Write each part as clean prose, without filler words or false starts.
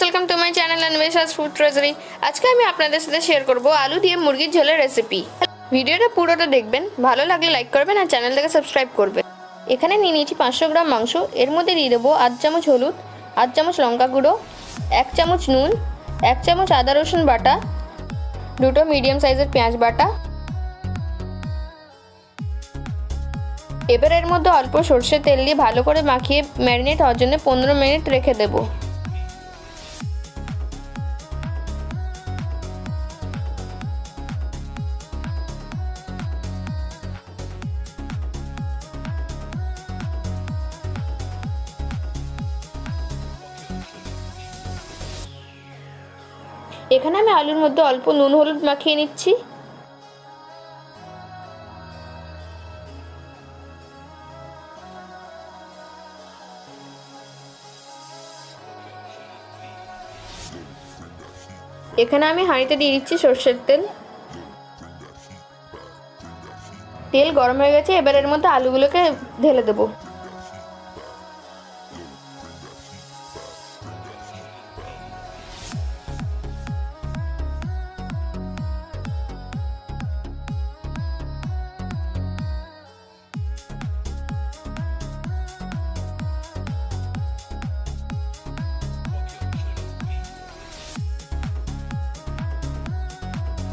Welcome to my channel Anwesha's food treasury. আজকে আমি আপনাদের সাথে শেয়ার করব আলু দিয়ে মুরগির ঝোলের রেসিপি। ভিডিওটা পুরোটা দেখবেন, ভালো লাগলে লাইক করবেন আর চ্যানেলটাকে সাবস্ক্রাইব করবেন। এখানে নিয়ে নিয়েছি 500 গ্রাম মাংস। এর মধ্যে দিয়ে দেবো 8 চামচ হলুদ, 8 চামচ লঙ্কা গুঁড়ো, 1 চামচ নুন, 1 চামচ আদা রসুন বাটা, দুটো মিডিয়াম সাইজের পেঁয়াজ বাটা। এবার এর মধ্যে অল্প সরষের তেল দিয়ে ভালো করে মাখিয়ে ম্যারিনেট হওয়ার জন্য 15 মিনিট রেখে দেবো। এখানে আমি আলুর মধ্যে অল্প নুন হলুদ মাখিয়ে নিচ্ছি। এখানে আমি হাঁড়িতে দিয়ে দিচ্ছি সরষের তেল। তেল গরম হয়ে গেছে, এবার এর মধ্যে আলুগুলোকে ঢেলে দেবো।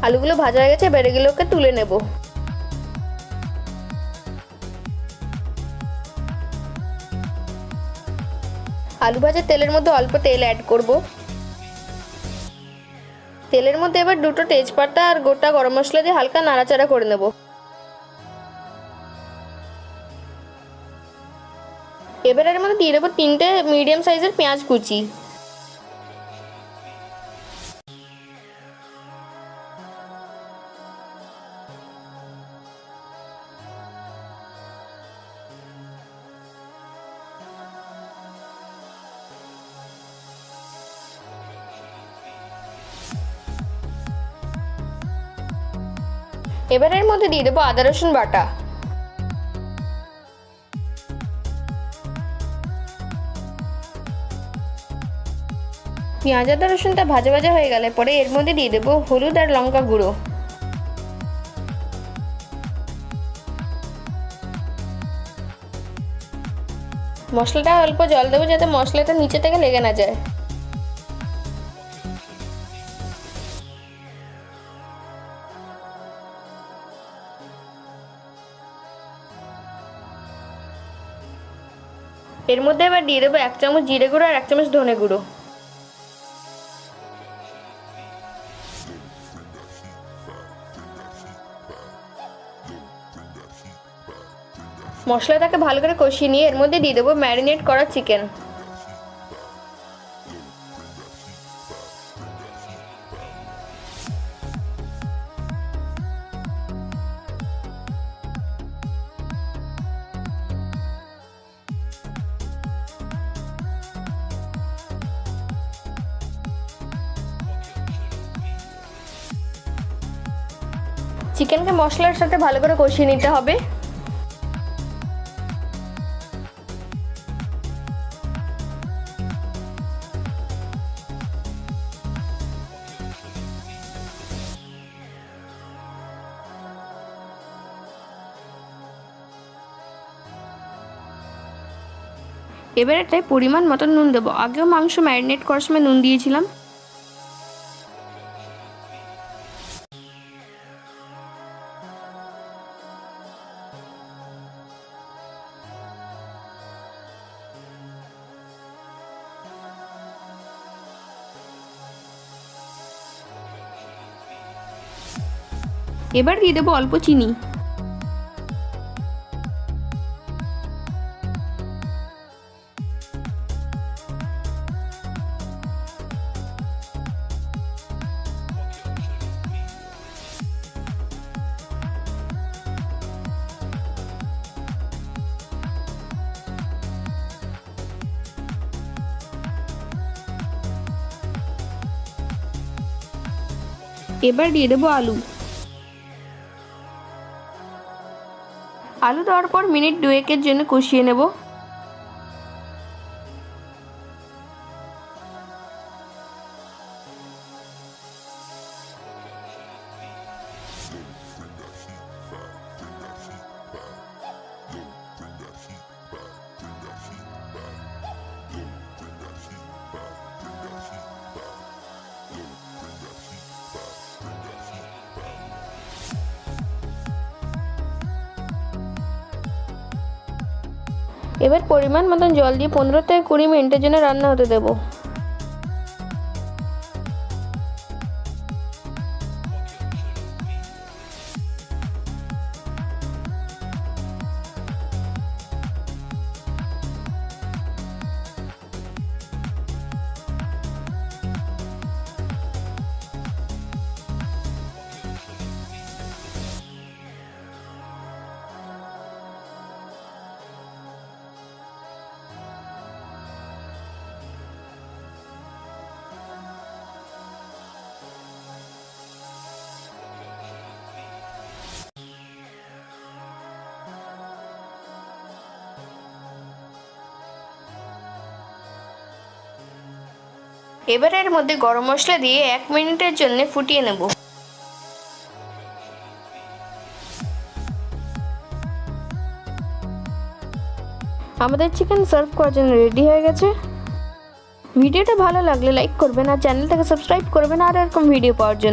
আলুগুলো ভাজা হয়ে গেছে, এবার এগুলোকে তুলে নেব। আলু ভাজার তেলের মধ্যে অল্প তেল অ্যাড করব। তেলের মধ্যে এবার দুটো তেজপাতা আর গোটা গরম মশলা দিয়ে হালকা নাড়াচাড়া করে নেব। এবার এর মধ্যে দিয়ে দেবো 3টে মিডিয়াম সাইজের পেঁয়াজ কুচি। এবার এর মধ্যে দিয়ে দেবো আদা রসুন বাটা। পেঁয়াজ আদা রসুনটা ভাজা ভাজা হয়ে গেলে পরে এর মধ্যে দিয়ে দেবো হলুদ আর লঙ্কা গুঁড়ো। মশলাটা অল্প জল দেবো যাতে মশলাটা নিচে থেকে লেগে না যায়। এর মধ্যে এবার দিয়ে দেবো 1 চামচ জিরে গুঁড়ো আর 1 চামচ ধনে গুঁড়ো। মশলাটাকে ভালো করে কষিয়ে নিয়ে এর মধ্যে দিয়ে দেবো ম্যারিনেট করা চিকেন। চিকেনকে মশলার সাথে ভালো করে কষিয়ে নিতে হবে। এবার এটাই পরিমাণ মতো নুন দেবো। আগেও মাংস ম্যারিনেট করার সময় নুন দিয়েছিলাম। এবার দিয়ে দেবো অল্প চিনি। এবার দিয়ে দেবো আলু। আলু দেওয়ার পর মিনিট 2-এর জন্য কষিয়ে নেব। এবার পরিমাণ মতন জল দিয়ে 15 থেকে 20 মিনিটের জন্য রান্না হতে দেব। এবার এর মধ্যে গরম মশলা দিয়ে 1 মিনিটের জন্য ফুটিয়ে নেব। আমাদের চিকেন সার্ভ করার জন্য রেডি হয়ে গেছে। ভিডিওটা ভালো লাগলে লাইক করবেন আর চ্যানেলটাকে সাবস্ক্রাইব করবেন আর এরকম ভিডিও পাওয়ার জন্য।